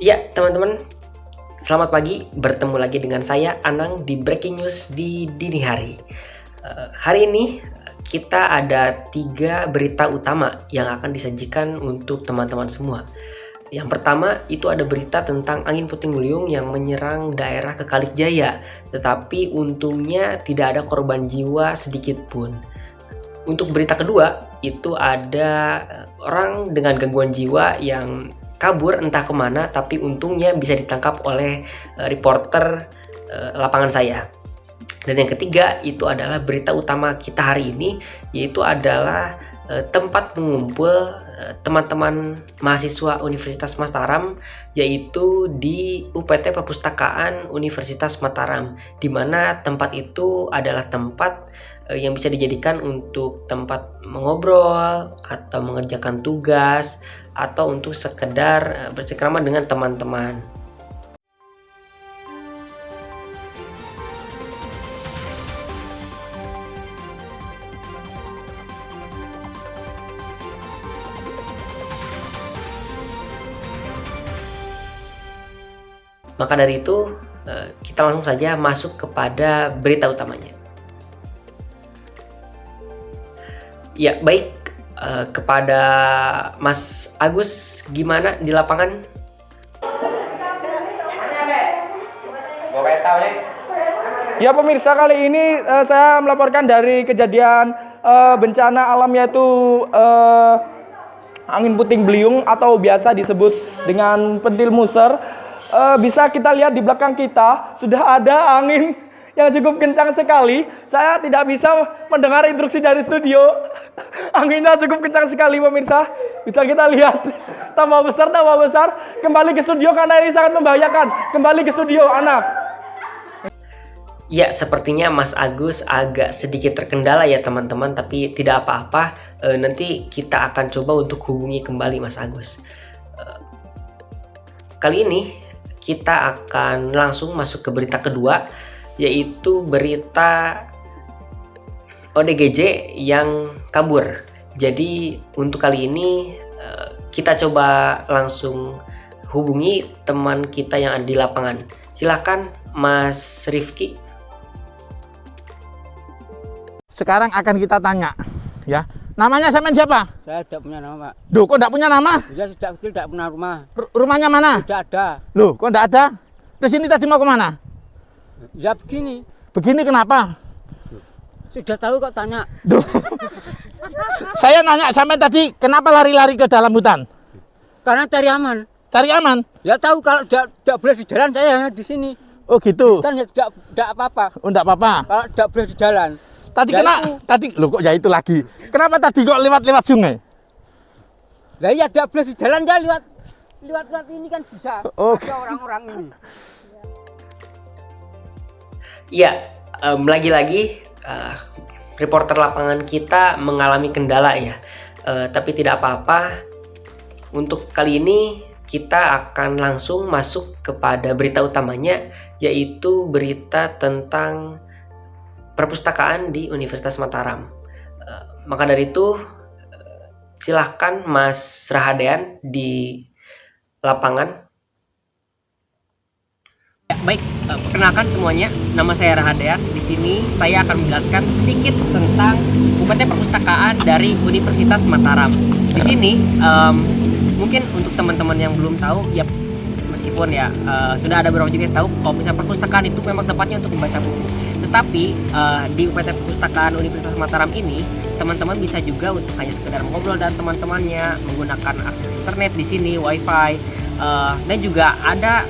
Ya, teman-teman, selamat pagi. Bertemu lagi dengan saya, Anang, di Breaking News di dini hari. Hari ini kita ada 3 berita utama yang akan disajikan untuk teman-teman semua. Yang pertama itu ada berita tentang angin puting beliung yang menyerang daerah Kekalikjaya, tetapi untungnya tidak ada korban jiwa sedikit pun. Untuk berita kedua itu ada orang dengan gangguan jiwa yang kabur entah kemana, tapi untungnya bisa ditangkap oleh reporter lapangan saya. Dan yang ketiga itu adalah berita utama kita hari ini, yaitu adalah tempat mengumpul teman-teman mahasiswa Universitas Mataram, yaitu di UPT Perpustakaan Universitas Mataram, di mana tempat itu adalah tempat yang bisa dijadikan untuk tempat mengobrol atau mengerjakan tugas atau untuk sekedar bercengkrama dengan teman-teman. Maka dari itu kita langsung saja masuk kepada berita utamanya. Ya, baik, kepada Mas Agus, gimana di lapangan? Ya pemirsa, kali ini saya melaporkan dari kejadian bencana alam, yaitu angin puting beliung atau biasa disebut dengan pentil muser. Bisa kita lihat di belakang kita sudah ada angin yang cukup kencang sekali. Saya tidak bisa mendengar instruksi dari studio. Anginnya cukup kencang sekali pemirsa. Bisa kita lihat tambah besar. Kembali ke studio karena ini sangat membahayakan. Kembali ke studio, Ana. Ya, sepertinya Mas Agus agak sedikit terkendala ya teman-teman, tapi tidak apa-apa. Nanti kita akan coba untuk hubungi kembali Mas Agus. Kali ini kita akan langsung masuk ke berita kedua, yaitu berita ODGJ yang kabur. Jadi untuk kali ini kita coba langsung hubungi teman kita yang ada di lapangan. Silakan Mas Rifki. Sekarang akan kita tanya, ya. Namanya sampean siapa? Saya tidak punya nama, Pak. Duh, kok enggak punya nama? Saya sejak kecil tidak punya rumah. Rumahnya mana? Tidak ada. Loh, kok enggak ada? Terus ini tadi mau kemana? Ya begini. Begini kenapa? Sudah tahu kok tanya. Duh. Saya nanya sampean tadi, kenapa lari-lari ke dalam hutan? Karena cari aman. Cari aman? Ya tahu kalau tidak boleh di jalan, saya hanya di sini. Oh gitu. Kan ya tidak apa-apa. Oh, enggak apa-apa. Kalau tidak boleh di jalan. Tadi Ya kena, itu. tadi loh kok ya itu lagi. Kenapa tadi kok lewat sungai? Lah ya tidak boleh di jalan, ya lewat ini kan bisa. Oh. Ada orang-orang ini. Ya, lagi-lagi reporter lapangan kita mengalami kendala ya. Tapi tidak apa-apa. Untuk kali ini kita akan langsung masuk kepada berita utamanya, yaitu berita tentang perpustakaan di Universitas Mataram. Maka dari itu silahkan Mas Rahadean di lapangan. Ya, baik, perkenalkan semuanya, nama saya Rahadean. Di sini saya akan menjelaskan sedikit tentang UPT Perpustakaan dari Universitas Mataram. Di sini mungkin untuk teman-teman yang belum tahu, ya meskipun ya sudah ada beberapa juga yang tahu kalau misalnya perpustakaan itu memang tempatnya untuk membaca buku. Tetapi di UPT Perpustakaan Universitas Mataram ini teman-teman bisa juga untuk hanya sekedar mengobrol dan teman-temannya menggunakan akses internet di sini, wifi, dan juga ada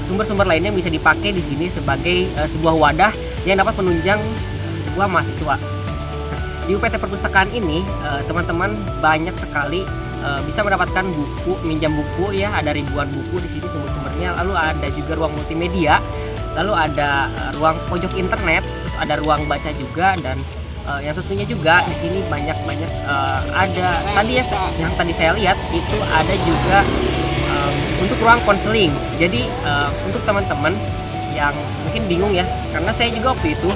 sumber-sumber lainnya yang bisa dipakai di sini sebagai sebuah wadah yang dapat menunjang sebuah mahasiswa. Di UPT Perpustakaan ini teman-teman banyak sekali bisa mendapatkan buku, minjam buku ya, ada ribuan buku di sini sumber-sumbernya. Lalu ada juga ruang multimedia, lalu ada ruang pojok internet, terus ada ruang baca juga, dan yang tentunya juga di sini banyak ada tadi ya yang tadi saya lihat itu ada juga untuk ruang konseling. Jadi untuk teman-teman yang mungkin bingung ya, karena saya juga waktu itu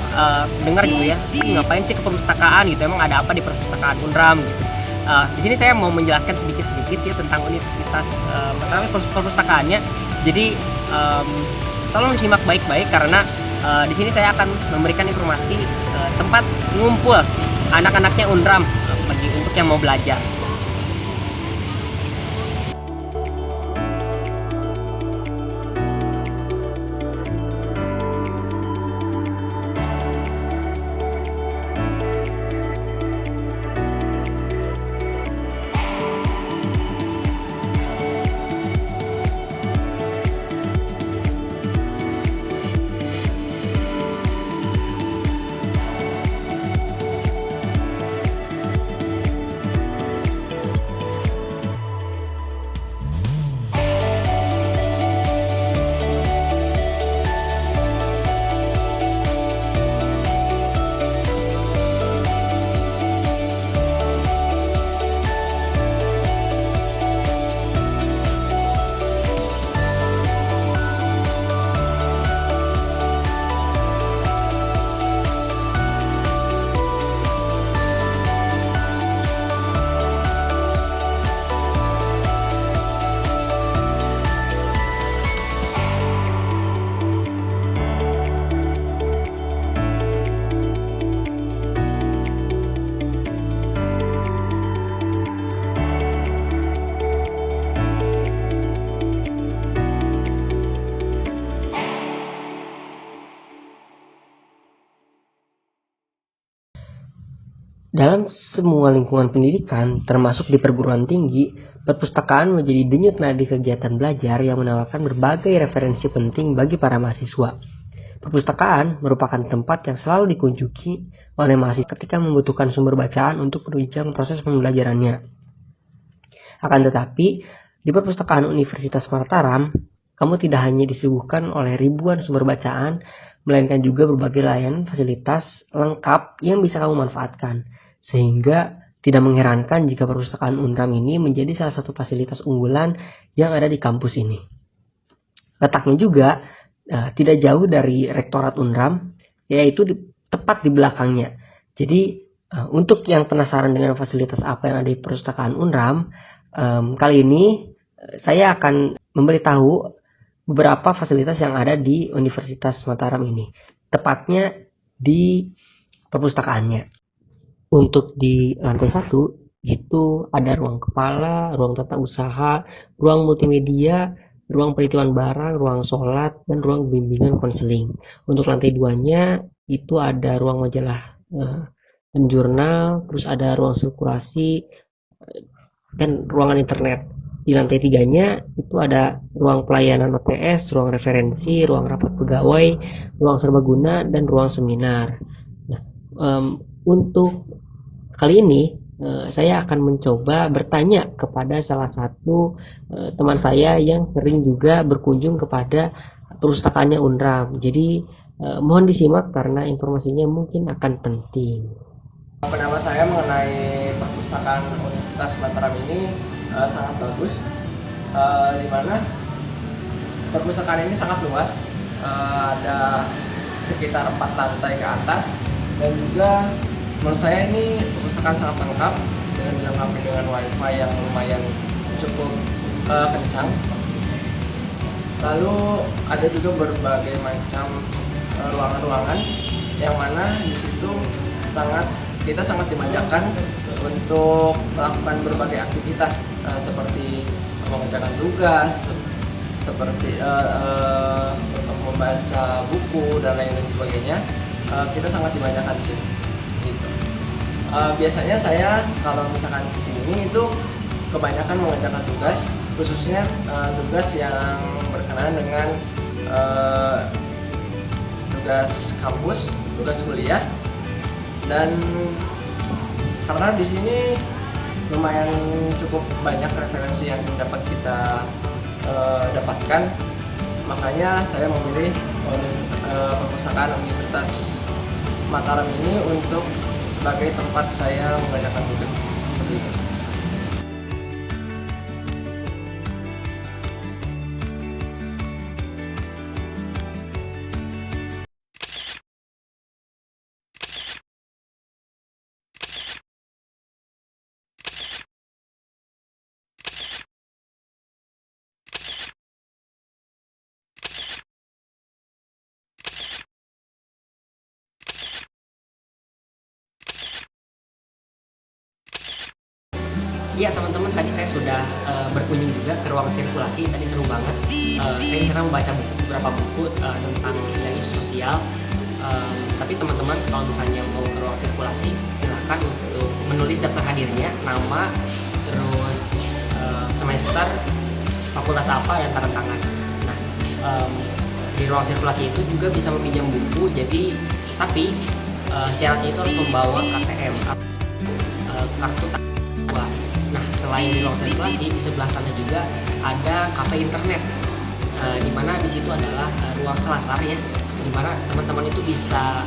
dengar gitu ya, ngapain sih ke perpustakaan gitu, emang ada apa di perpustakaan Unram gitu. Di sini saya mau menjelaskan sedikit ya tentang Universitas Mataram. Perpustakaannya Jadi tolong disimak baik-baik karena di sini saya akan memberikan informasi tempat ngumpul anak-anaknya Unram bagi untuk yang mau belajar. Dalam semua lingkungan pendidikan, termasuk di perguruan tinggi, perpustakaan menjadi denyut nadi kegiatan belajar yang menawarkan berbagai referensi penting bagi para mahasiswa. Perpustakaan merupakan tempat yang selalu dikunjungi oleh mahasiswa ketika membutuhkan sumber bacaan untuk menunjang proses pembelajarannya. Akan tetapi, di perpustakaan Universitas Mataram, kamu tidak hanya disuguhkan oleh ribuan sumber bacaan, melainkan juga berbagai layanan fasilitas lengkap yang bisa kamu manfaatkan. Sehingga tidak mengherankan jika perpustakaan Unram ini menjadi salah satu fasilitas unggulan yang ada di kampus ini. Letaknya juga tidak jauh dari Rektorat Unram, yaitu tepat di belakangnya. Jadi untuk yang penasaran dengan fasilitas apa yang ada di perpustakaan Unram, kali ini saya akan memberitahu beberapa fasilitas yang ada di Universitas Mataram ini, tepatnya di perpustakaannya. Untuk di lantai 1 itu ada ruang kepala, ruang tata usaha, ruang multimedia, ruang perhitungan barang, ruang sholat, dan ruang bimbingan konseling. Untuk lantai 2-nya itu ada ruang majalah dan jurnal, terus ada ruang sirkulasi dan ruangan internet. Di lantai 3-nya itu ada ruang pelayanan OTS, ruang referensi, ruang rapat pegawai, ruang serbaguna, dan ruang seminar. Nah, untuk kali ini saya akan mencoba bertanya kepada salah satu teman saya yang sering juga berkunjung kepada perpustakaannya Unram. Jadi mohon disimak karena informasinya mungkin akan penting. Pendapat saya mengenai perpustakaan Universitas Mataram ini sangat bagus, di mana perpustakaan ini sangat luas, ada sekitar 4 lantai ke atas, dan juga menurut saya ini perpustakaan sangat lengkap dengan dilengkapi dengan wifi yang lumayan cukup kencang. Lalu ada juga berbagai macam ruangan-ruangan yang mana di situ kita sangat dimanjakan untuk melakukan berbagai aktivitas seperti mengerjakan tugas, seperti untuk membaca buku dan lain-lain sebagainya. Kita sangat dimanjakan di sini. Biasanya saya kalau misalkan di sini itu kebanyakan mengerjakan tugas, khususnya tugas yang berkenaan dengan tugas kampus, tugas kuliah, dan karena di sini lumayan cukup banyak referensi yang dapat kita dapatkan, makanya saya memilih perpustakaan Universitas Mataram ini untuk sebagai tempat saya mengerjakan tugas seperti itu. Iya teman-teman, tadi saya sudah berkunjung juga ke ruang sirkulasi, tadi seru banget. Saya di sana membaca beberapa buku tentang ya, isu sosial. Tapi teman-teman kalau misalnya mau ke ruang sirkulasi, silahkan untuk menulis daftar hadirnya, nama, terus semester, fakultas apa, dan tanda tangan. Nah, di ruang sirkulasi itu juga bisa meminjam buku, tapi syaratnya itu harus membawa KTM, kartu tanda. Nah, selain di ruang sirkulasi, di sebelah sana juga ada kafe internet, di mana di situ adalah ruang selasar ya, di mana teman-teman itu bisa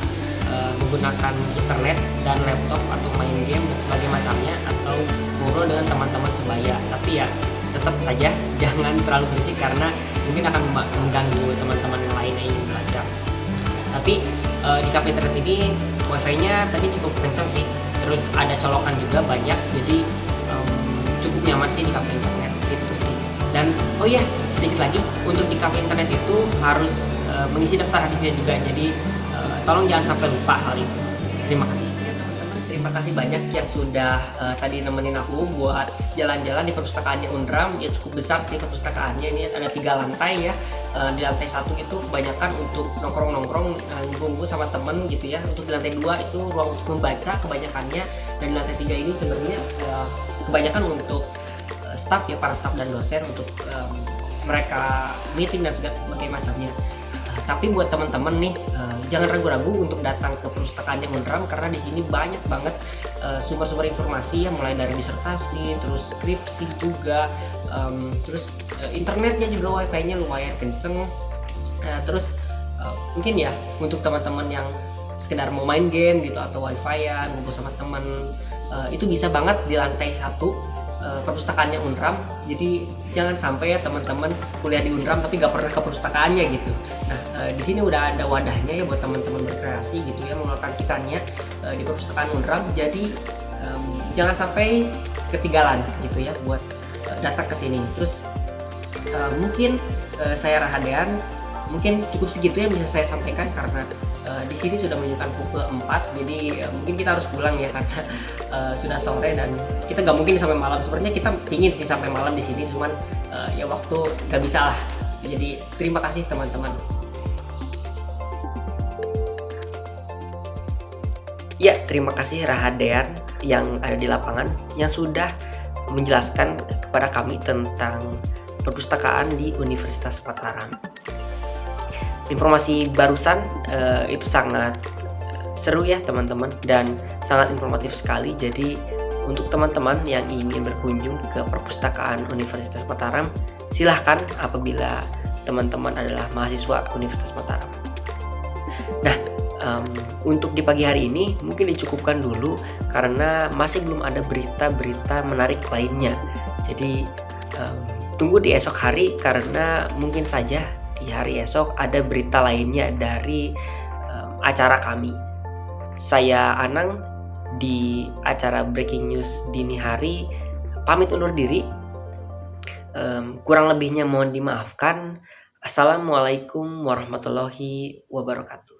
menggunakan internet dan laptop atau main game dan sebagainya macamnya, atau ngobrol dengan teman-teman sebaya. Tapi ya tetap saja jangan terlalu berisik karena mungkin akan mengganggu teman-teman yang lain yang ingin belajar. Tapi di cafe internet ini wifi-nya tadi cukup kencang sih, terus ada colokan juga banyak, jadi cukup nyaman sih di cafe internet itu sih. Dan oh iya, sedikit lagi, untuk di cafe internet itu harus mengisi daftar hadirnya juga, jadi tolong jangan sampai lupa hal itu. Terima kasih ya teman-teman, terima kasih banyak yang sudah tadi nemenin aku buat jalan-jalan di perpustakaannya Unram. Ya cukup besar sih perpustakaannya, ini ada 3 lantai ya. Di lantai 1 itu kebanyakan untuk nongkrong-nongkrong, ngumpul sama temen gitu ya. Untuk di lantai 2 itu ruang untuk membaca kebanyakannya, dan di lantai 3 ini sebenarnya kebanyakan untuk staff ya, para staff dan dosen untuk mereka meeting dan sebagainya macamnya. Tapi buat teman-teman nih, jangan ragu-ragu untuk datang ke perpustakaan yang Unram, karena di sini banyak banget sumber-sumber informasi ya, mulai dari disertasi, terus skripsi juga, terus internetnya juga wifi-nya lumayan kenceng. Terus mungkin ya untuk teman-teman yang sekedar mau main game gitu atau wifi-an, ngumpul sama teman, itu bisa banget di lantai 1 perpustakaannya Unram. Jadi jangan sampai ya teman-teman kuliah di Unram tapi gak pernah ke perpustakaannya gitu. Nah, di sini udah ada wadahnya ya buat teman-teman berkreasi gitu ya, mengeluarkan kitanya di perpustakaan Unram. Jadi jangan sampai ketinggalan gitu ya buat datang ke sini. Terus mungkin saya Rahadean, mungkin cukup segitu yang bisa saya sampaikan, karena di sini sudah menunjukkan pukul 4, jadi mungkin kita harus pulang ya karena sudah sore dan kita nggak mungkin sampai malam. Sebenarnya kita pingin sih sampai malam di sini, cuman ya waktu nggak bisa lah. Jadi terima kasih teman-teman. Ya, terima kasih Rahadean yang ada di lapangan yang sudah menjelaskan kepada kami tentang perpustakaan di Universitas Mataram. Informasi barusan itu sangat seru ya teman-teman, dan sangat informatif sekali. Jadi untuk teman-teman yang ingin berkunjung ke perpustakaan Universitas Mataram, silahkan apabila teman-teman adalah mahasiswa Universitas Mataram. Nah, untuk di pagi hari ini mungkin dicukupkan dulu karena masih belum ada berita-berita menarik lainnya. Jadi tunggu di esok hari, karena mungkin saja di hari esok ada berita lainnya dari acara kami. Saya Anang di acara Breaking News Dini Hari pamit undur diri. Kurang lebihnya mohon dimaafkan. Assalamualaikum warahmatullahi wabarakatuh.